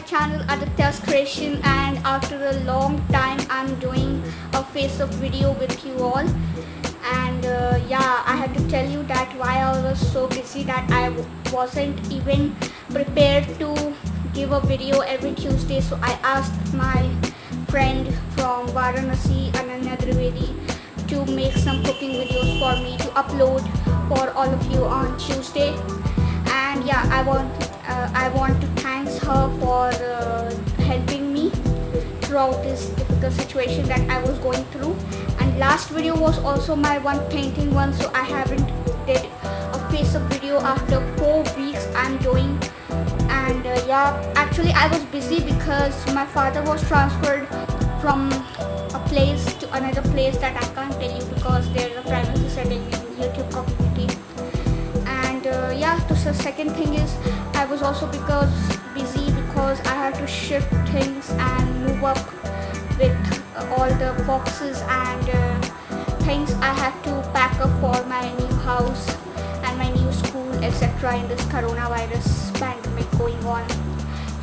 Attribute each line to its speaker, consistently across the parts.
Speaker 1: channel Aditya's Creation, and after a long time I'm doing a face-up video with you all. And yeah, I have to tell you that why I was so busy that I wasn't even prepared to give a video every Tuesday. So I asked my friend from Varanasi, Ananya Trivedi, to make some cooking videos for me to upload for all of you on Tuesday. And yeah, I want to thank her for helping me throughout this difficult situation that I was going through. And last video was also my one painting one, so I haven't did a face-up video after 4 weeks I'm doing. And yeah, actually I was busy because my father was transferred from a place to another place that I can't tell you because there's a privacy setting in YouTube community. And yeah, the second thing is I was also busy because I had to shift things and move up with all the boxes and things I have to pack up for my new house and my new school, etc. in this coronavirus pandemic going on.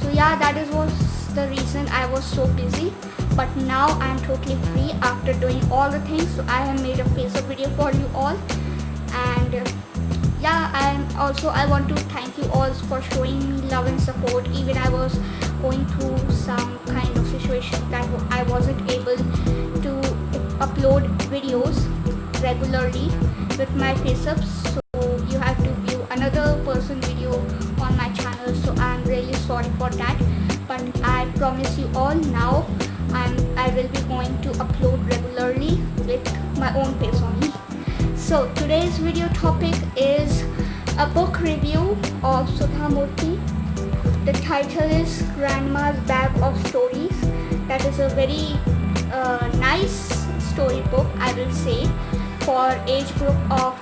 Speaker 1: So yeah, was the reason I was so busy. But now I'm totally free after doing all the things, so I have made a face-up video for you all. And yeah, I want to thank you all for showing me love and support. Even I was going through some kind of situation that I wasn't able to upload videos regularly with my face-ups, so you have to view another person video on my channel, so I'm really sorry for that. But I promise you all now I will be going to upload regularly with my own face only. So today's video topic is a book review of Sudha Murthy. The title is Grandma's Bag of Stories. That is a very nice storybook, I will say, for age group of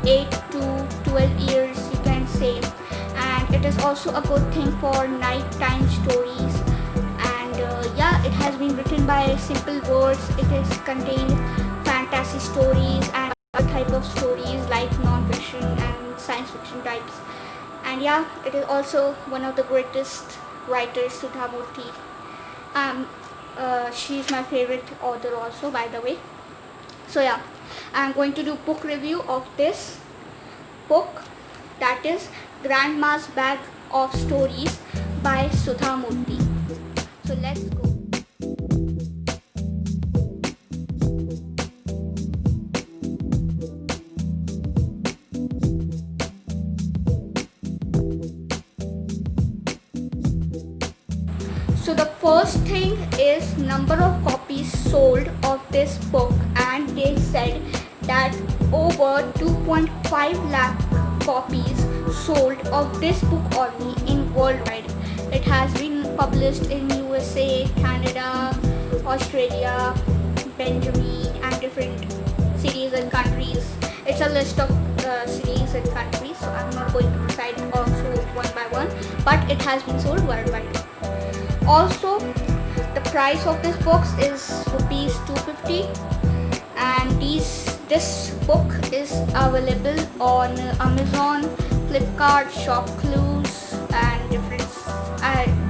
Speaker 1: 8 to 12 years, you can say. And it is also a good thing for nighttime stories. And yeah, it has been written by simple words. It is contained fantasy stories and other type of stories like non-fiction and science fiction types. And yeah, it is also one of the greatest writers, Sudha Murthy. She's my favorite author also, by the way. So yeah, I'm going to do book review of this book, that is Grandma's Bag of Stories by Sudha Murthy. So let's go. So the first thing is number of copies sold of this book, and they said that over 2.5 lakh copies sold of this book only in worldwide. It has been published in USA, Canada, Australia, Benjamin, and different cities and countries. It's a list of cities and countries, so I'm not going to recite also one by one, but it has been sold worldwide. Also, the price of this book is rupees 250, and this book is available on Amazon, Flipkart, Shop Clues, and different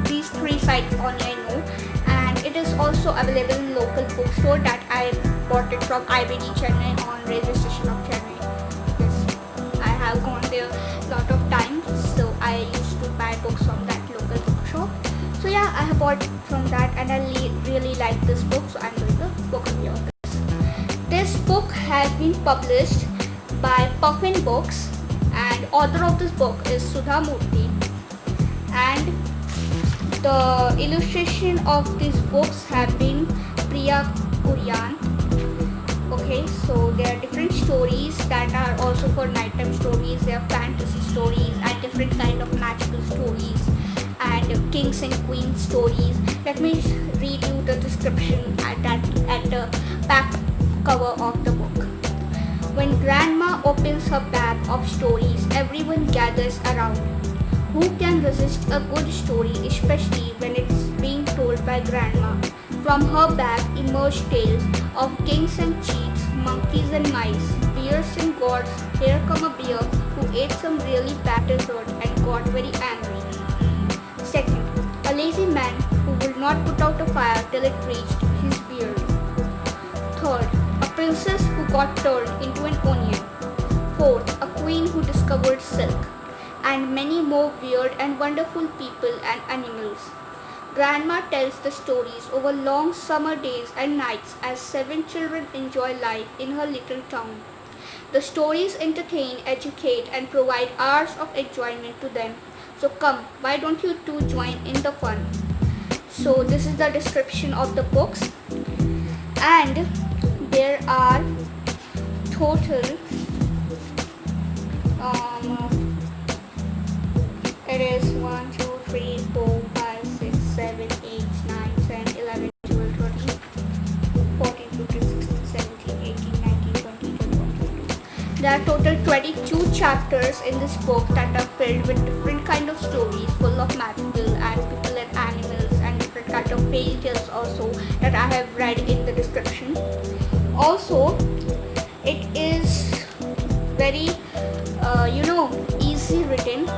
Speaker 1: these 3 sites only I know. And it is also available in local bookstore that I bought it from IBD Chennai on railway station of Chennai, because I have gone there a lot of times, so I used to buy books from that local bookshop. So yeah, I have bought from that, and I really like this book, so I'm doing the book review of this. This book has been published by Puffin Books, and author of this book is Sudha Murthy. And the illustration of these books have been Priya Kurian. Okay, so there are different stories that are also for nighttime stories. There are fantasy stories and different kind of magical stories and kings and queens stories. Let me read you the description at the back cover of the book. When Grandma opens her bag of stories, everyone gathers around. Who can resist a good story, especially when it's being told by Grandma? From her bag emerge tales of kings and cheats, monkeys and mice, bears and gods. Here come a bear who ate some really bad dessert and got very angry. Second, a lazy not put out a fire till it reached his beard. Third, a princess who got turned into an onion. Fourth, a queen who discovered silk. And many more weird and wonderful people and animals. Grandma tells the stories over long summer days and nights as 7 children enjoy life in her little town. The stories entertain, educate, and provide hours of enjoyment to them. So come, why don't you too join in the fun? So this is the description of the books, and there are total it is 1, 2, 3, 4, 5, 6, 7, 8, 9, 10, 11, 12, 13, 14, 15, 16, 17, 18, 19, 20, 21, 22. There are total 22 chapters in this book that are filled with different kind of stories full of magical and people and animals and different kind of fairy tales also that I have read in the description. Also, it is very easy written,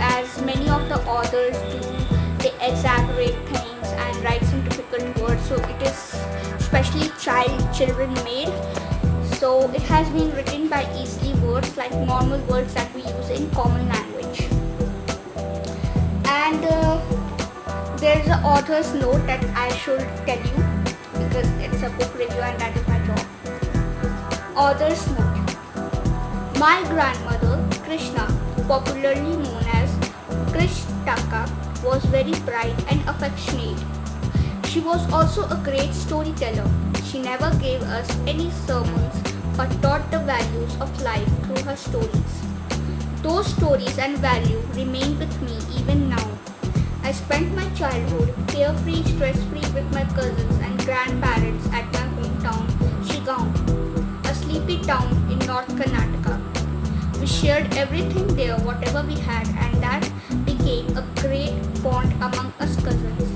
Speaker 1: as many of the authors do, they exaggerate things and write some difficult words, so it is especially children made. So it has been written by easily words, like normal words that we use in common language. And there is an author's note that I should tell you, because it's a book review and that is my job. Author's note. My grandmother, Krishna, popularly known as Krishtaka, was very bright and affectionate. She was also a great storyteller. She never gave us any sermons but taught the values of life through her stories. Those stories and values remain with me even now. I spent my childhood carefree, stress-free with my cousins and grandparents at my hometown, Shigaon, a sleepy town in North Karnataka. We shared everything there, whatever we had, and that became a great bond among us cousins.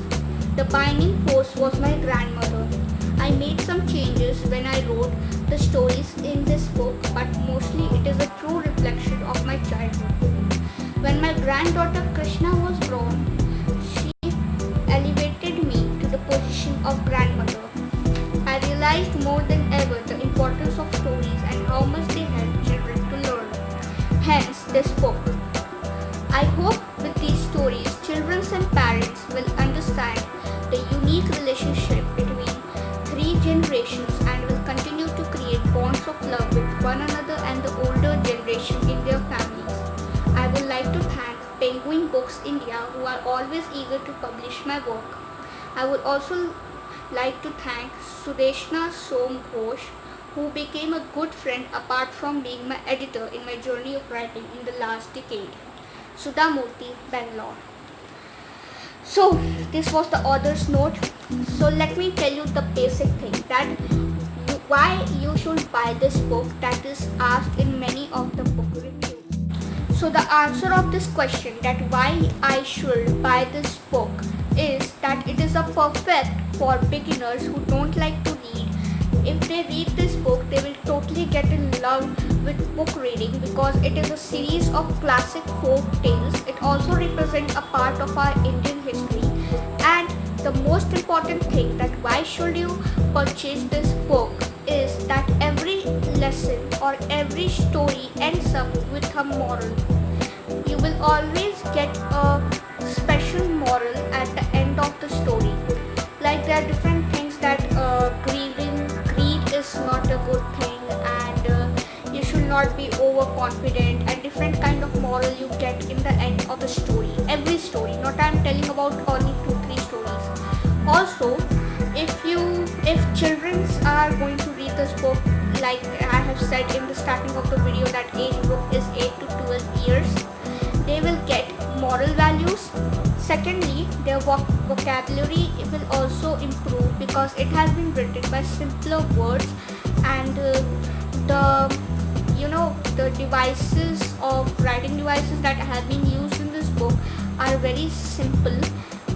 Speaker 1: The binding force was my grandmother. I made some changes when I wrote the stories in this book, but mostly it is a true reflection of my childhood. When my granddaughter Krishna was born, she elevated me to the position of grandmother. I realized more than ever the importance of stories and how much they help children to learn. Hence this book. I hope with these stories, children and parents will understand the unique relationship between 3 generations and will continue to create bonds of love with one another and the older generation in their families. I would like to thank Penguin Books India, who are always eager to publish my work. I would also like to thank Sudeshna Som Ghosh, who became a good friend apart from being my editor in my journey of writing in the last decade. Sudha Murthy, Bangalore. So this was the author's note. So let me tell you the basic thing, that why you should buy this book, that is asked in many of the book reviews. So the answer of this question, that why I should buy this book, is that it is a perfect for beginners who don't like to read. If they read this book, they will totally get in love with book reading, because it is a series of classic folk tales. It also represents a part of our Indian history. And the most important thing, that why should you purchase this book, is that every lesson or every story ends up with a moral. You will always get a special moral at the end of the story. Like there are different things that greed is not a good thing, and you should not be overconfident, and different kind of moral you get in the end of the story. Every story, not I'm telling about only 2-3 stories. Also, if children are going to read this book, like I have said in the starting of the video, that age group is 8 to 12 years, they will get moral values. Secondly, their vocabulary will also improve, because it has been written by simpler words, and the devices of writing devices that have been used in this book are very simple,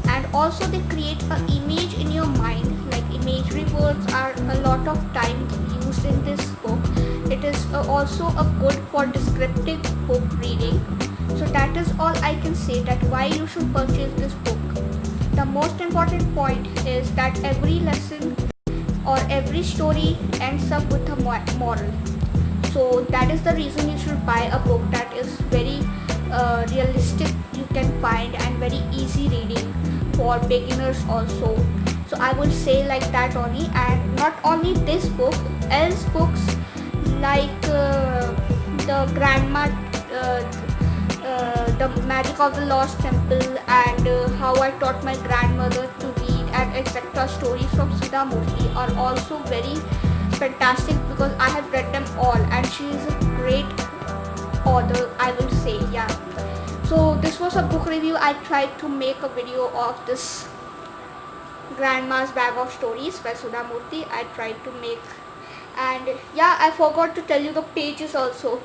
Speaker 1: and also they create an image in your mind. Like imagery words are a lot of time used in this book. It is also a good for descriptive book reading. So that is all I can say, that why you should purchase this book. the most important point is that every lesson or every story ends up with a moral. So that is the reason you should buy a book that is very realistic, you can find, and very easy reading for beginners also. So I would say like that only. And not only this book, else books like the grandma the magic of the lost temple, and how I taught my grandmother to read, and etc. stories from Sudha Murthy are also very fantastic because I have read them all, and she is a great author, I will say. Yeah, so this was a book review. I tried to make a video of this Grandma's Bag of Stories by Sudha Murthy. I tried to make, and yeah, I forgot to tell you the pages also.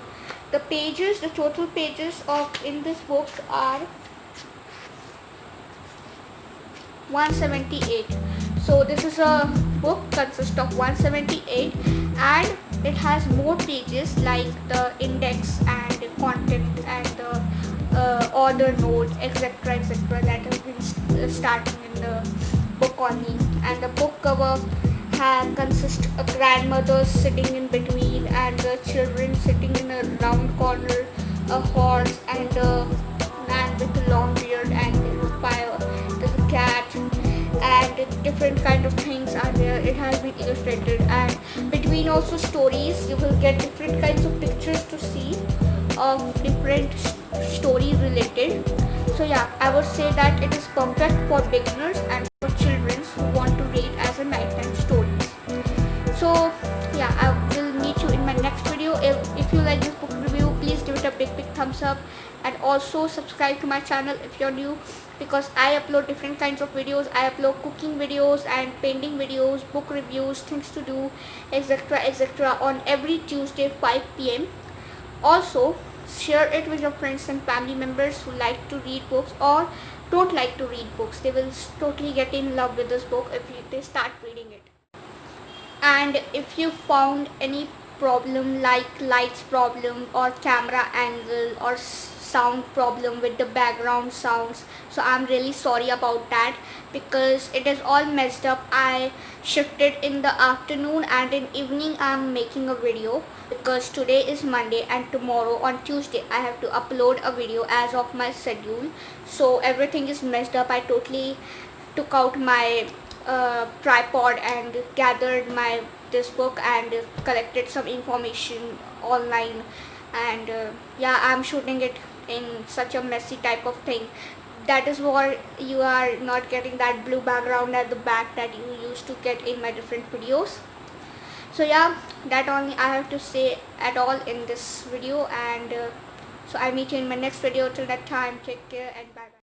Speaker 1: The pages, the total pages of in this book are 178. So this is a book consists of 178, and it has more pages like the index and the content and the order note, etc., etc., that has been starting in the book only. And the book cover consists of grandmothers sitting in between, and the children sitting in a round corner, a horse, and a man with a long beard, and there's a fire, there's a cat, and different kind of things are there. It has been illustrated, and between also stories you will get different kinds of pictures to see of different stories related. So yeah, I would say that it is perfect for beginners and for children who want to read as a nighttime stories. So yeah, I will meet you in my next video. If you like this book review, please give it a big thumbs up, and also subscribe to my channel if you're new, because I upload different kinds of videos. I upload cooking videos and painting videos, book reviews, things to do, etc., etc., on every Tuesday 5 p.m. Also, share it with your friends and family members who like to read books or don't like to read books. They will totally get in love with this book if they start reading it. And if you found any problem like lights problem or camera angle or sound problem with the background sounds, so I'm really sorry about that, because it is all messed up. I shifted in the afternoon, and in evening I'm making a video, because today is Monday and tomorrow on Tuesday I have to upload a video as of my schedule. So everything is messed up. I totally took out my tripod and gathered this book and collected some information online, and yeah, I'm shooting it in such a messy type of thing. That is why you are not getting that blue background at the back that you used to get in my different videos. So yeah, that only I have to say at all in this video, and so I meet you in my next video. Till that time, take care and bye bye.